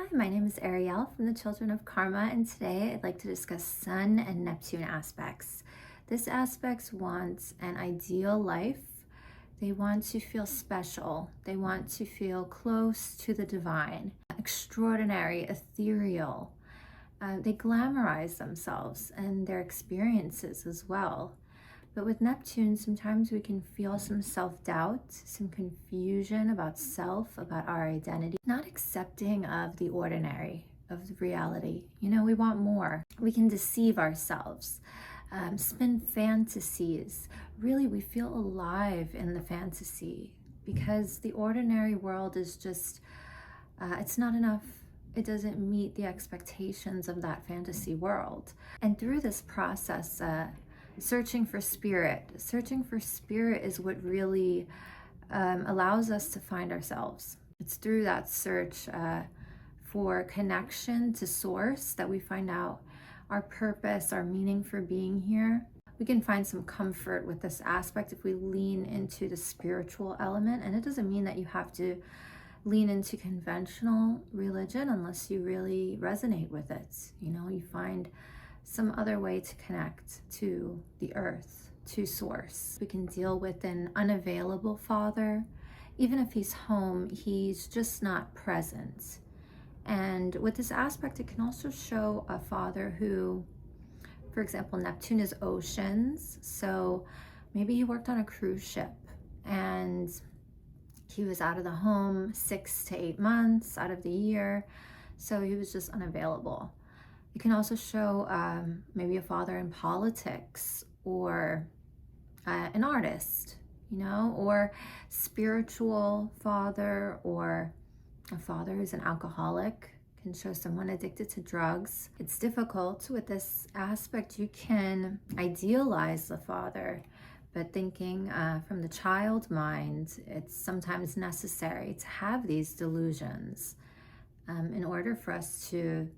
Hi, my name is Ariel from the Children of Karma, and today I'd like to discuss Sun and Neptune aspects. This aspect wants an ideal life. They want to feel special. They want to feel close to the divine, extraordinary, ethereal. They glamorize themselves and their experiences as well. But with Neptune, sometimes we can feel some self-doubt, some confusion about self, about our identity, not accepting of the ordinary, of the reality. We want more. We can deceive ourselves, spin fantasies. Really, we feel alive in the fantasy because the ordinary world is just, it's not enough. It doesn't meet the expectations of that fantasy world. And through this process, searching for spirit is what really allows us to find ourselves. It's through that search for connection to source that we find out our purpose, our meaning for being here. We can find some comfort with this aspect if we lean into the spiritual element. And it doesn't mean that you have to lean into conventional religion unless you really resonate with it. You find some other way to connect to the earth, to source. We can deal with an unavailable father. Even if he's home, he's just not present. And with this aspect, it can also show a father who, for example, Neptune is oceans. So maybe he worked on a cruise ship and he was out of the home 6 to 8 months out of the year. So he was just unavailable. It can also show maybe a father in politics or an artist, or spiritual father, or a father who's an alcoholic. Can show someone addicted to drugs. It's difficult with this aspect. You can idealize the father, but thinking from the child mind, it's sometimes necessary to have these delusions in order for us to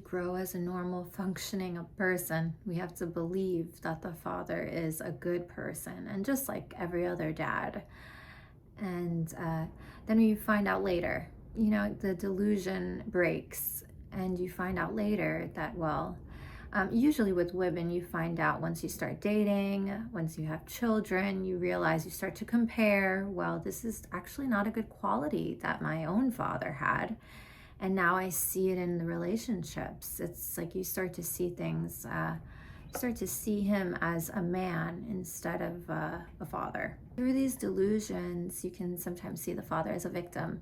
grow as a normal functioning person. We have to believe that the father is a good person and just like every other dad. And then you find out later, the delusion breaks and you find out later that, usually with women, you find out once you start dating, once you have children, you realize you start to compare, this is actually not a good quality that my own father had. And now I see it in the relationships. It's like you start to see things, start to see him as a man instead of a father. Through these delusions, you can sometimes see the father as a victim,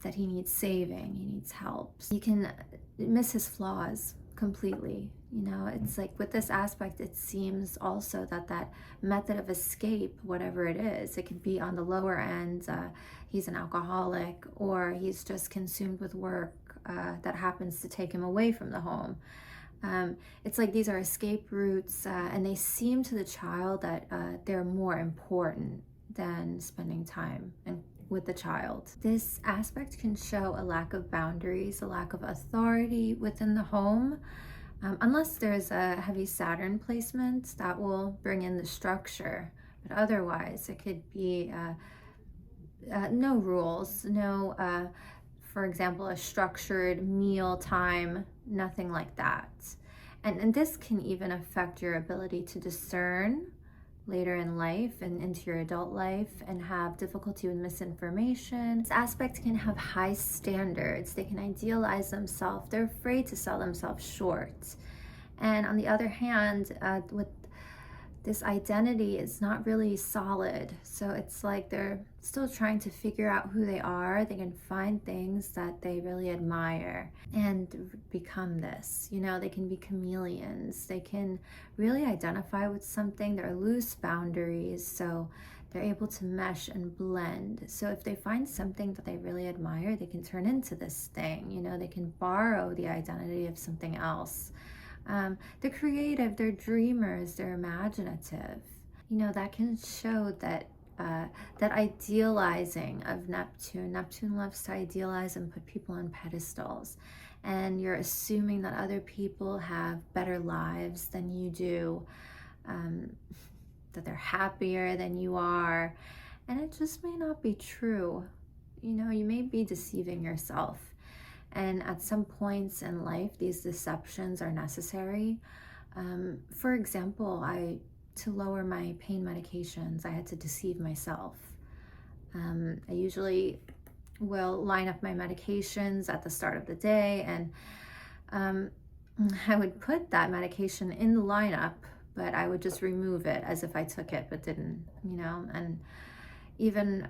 that he needs saving, he needs help. You can miss his flaws completely. It's like with this aspect, it seems also that method of escape, whatever it is, it can be on the lower end. He's an alcoholic, or he's just consumed with work that happens to take him away from the home. It's like these are escape routes, and they seem to the child that they're more important than spending time with the child. This aspect can show a lack of boundaries, a lack of authority within the home, unless there's a heavy Saturn placement that will bring in the structure. But otherwise, it could be no rules, no, for example, a structured meal time, nothing like that. And this can even affect your ability to discern later in life and into your adult life and have difficulty with misinformation. This aspect can have high standards. They can idealize themselves. They're afraid to sell themselves short. And on the other hand, with this identity is not really solid. So it's like they're still trying to figure out who they are. They can find things that they really admire and become this. They can be chameleons. They can really identify with something. There are loose boundaries, so they're able to mesh and blend. So if they find something that they really admire, they can turn into this thing. They can borrow the identity of something else. They're creative, they're dreamers, they're imaginative. That can show that idealizing of Neptune. Neptune loves to idealize and put people on pedestals. And you're assuming that other people have better lives than you do, that they're happier than you are. And it just may not be true. you know, you may be deceiving yourself. And at some points in life, these deceptions are necessary. For example, to lower my pain medications, I had to deceive myself. I usually will line up my medications at the start of the day, and I would put that medication in the lineup, but I would just remove it as if I took it but didn't, you know. And even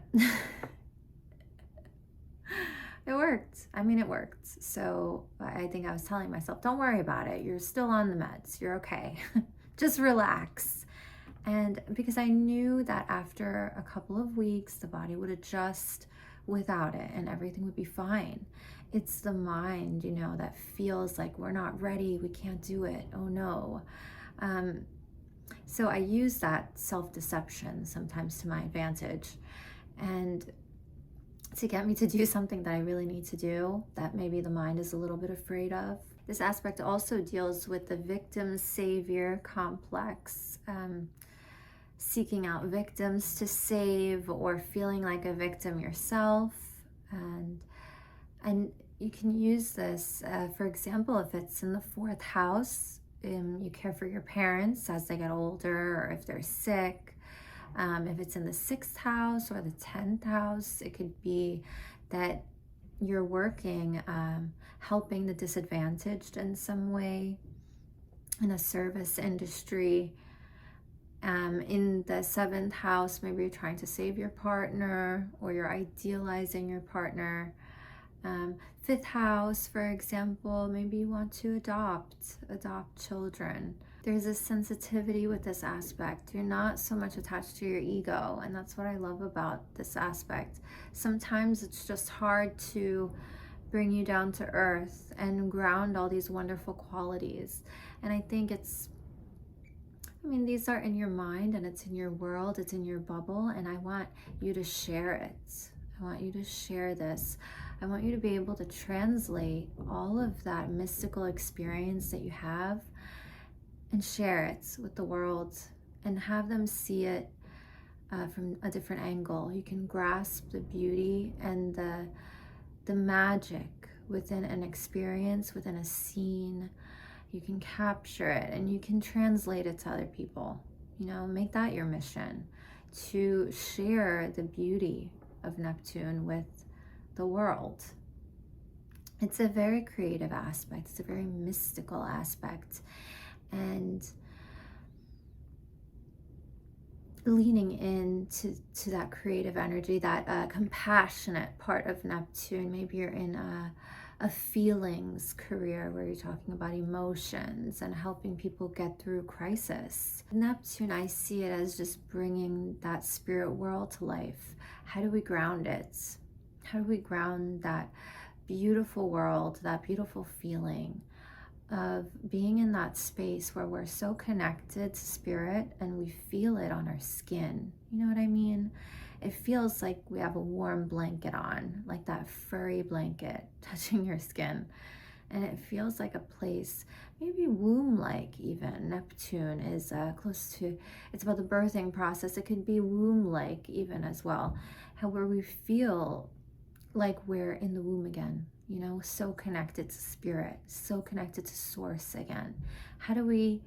it worked. I mean, it worked. So I think I was telling myself, don't worry about it. You're still on the meds. You're okay. Just relax. And because I knew that after a couple of weeks, the body would adjust without it and everything would be fine. It's the mind, you know, that feels like we're not ready. We can't do it. Oh no. So I use that self-deception sometimes to my advantage, and to get me to do something that I really need to do, that maybe the mind is a little bit afraid of. This aspect also deals with the victim-savior complex, seeking out victims to save, or feeling like a victim yourself. And you can use this, for example, if it's in the 4th house, you care for your parents as they get older, or if they're sick. If it's in the 6th house or the 10th house, it could be that you're working, helping the disadvantaged in some way, in a service industry. In the 7th house, maybe you're trying to save your partner, or you're idealizing your partner. 5th house, for example, maybe you want to adopt children. There's a sensitivity with this aspect. You're not so much attached to your ego, and that's what I love about this aspect. Sometimes it's just hard to bring you down to earth and ground all these wonderful qualities. And I think these are in your mind, and it's in your world, it's in your bubble, and I want you to share it. I want you to share this. I want you to be able to translate all of that mystical experience that you have and share it with the world, and have them see it from a different angle. You can grasp the beauty and the magic within an experience, within a scene. You can capture it and you can translate it to other people. You know, make that your mission, to share the beauty of Neptune with the world. It's a very creative aspect. It's a very mystical aspect. And leaning into that creative energy, that compassionate part of Neptune. Maybe you're in a feelings career where you're talking about emotions and helping people get through crisis. Neptune, I see it as just bringing that spirit world to life. How do we ground it? How do we ground that beautiful world, that beautiful feeling of being in that space where we're so connected to spirit and we feel it on our skin? You know what I mean? It feels like we have a warm blanket on, like that furry blanket touching your skin. And it feels like a place, maybe womb-like even. Neptune is close to, it's about the birthing process. It could be womb-like even as well. Where we feel like we're in the womb again, you know, so connected to spirit, so connected to source again. How do we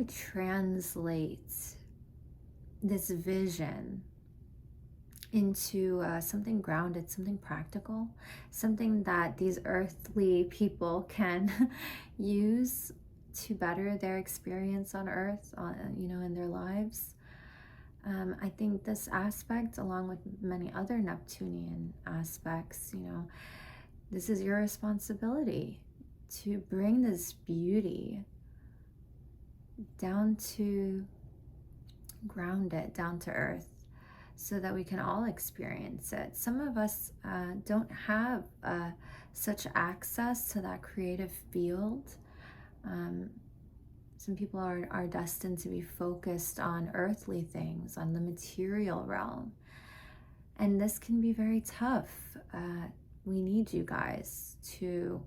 translate this vision into something grounded, something practical, something that these earthly people can use to better their experience on earth, you know, in their lives? I think this aspect, along with many other Neptunian aspects, you know, this is your responsibility to bring this beauty down to ground it, down to earth, so that we can all experience it. Some of us don't have such access to that creative field. Some people are destined to be focused on earthly things, on the material realm. And this can be very tough. We need you guys to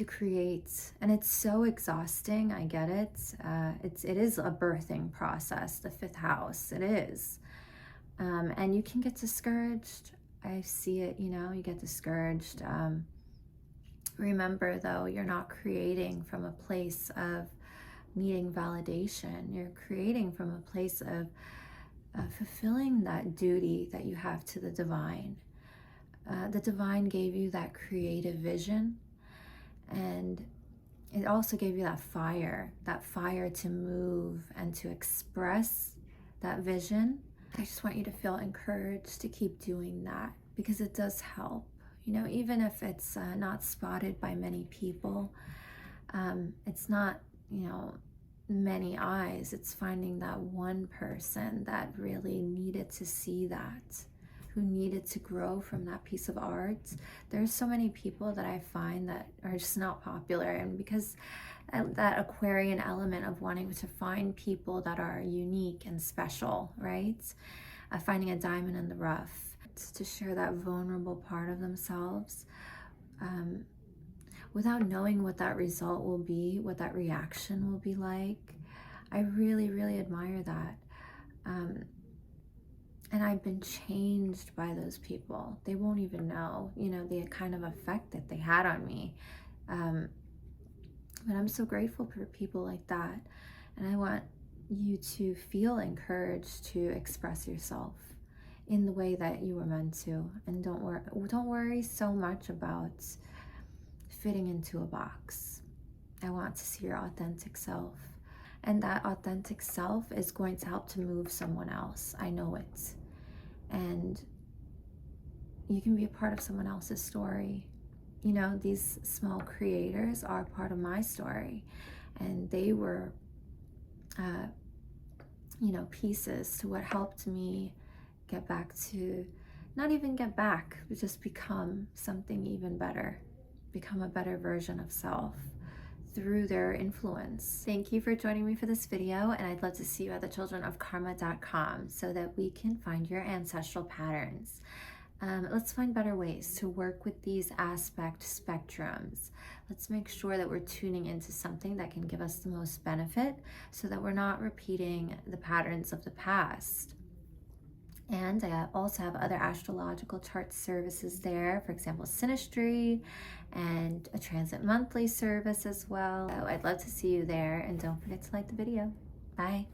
create, and it's so exhausting. I get it. It is a birthing process, the 5th house. It is. And you can get discouraged. I see it, you know, you get discouraged. Remember though, you're not creating from a place of needing validation. You're creating from a place of fulfilling that duty that you have to the divine. The divine gave you that creative vision, and it also gave you that fire to move and to express that vision. I just want you to feel encouraged to keep doing that, because it does help. You know, even if it's not spotted by many people, it's not, you know, many eyes. It's finding that one person that really needed to see that, who needed to grow from that piece of art. There's so many people that I find that are just not popular, and because that Aquarian element of wanting to find people that are unique and special, right? Finding a diamond in the rough, to share that vulnerable part of themselves, without knowing what that result will be, what that reaction will be like. I really, really admire that. And I've been changed by those people. They won't even know, you know, the kind of effect that they had on me. But I'm so grateful for people like that. And I want you to feel encouraged to express yourself in the way that you were meant to. And don't worry so much about fitting into a box. I want to see your authentic self. And that authentic self is going to help to move someone else. I know it. And you can be a part of someone else's story. You know, these small creators are part of my story. And they were, you know, pieces to what helped me get back to, not even get back, but just become something even better. Become a better version of self through their influence. Thank you for joining me for this video, and I'd love to see you at thechildrenofkarma.com so that we can find your ancestral patterns. Let's find better ways to work with these aspect spectrums. Let's make sure that we're tuning into something that can give us the most benefit so that we're not repeating the patterns of the past. And I also have other astrological chart services there, for example, Synastry, and a transit monthly service as well. So I'd love to see you there, and don't forget to like the video. Bye.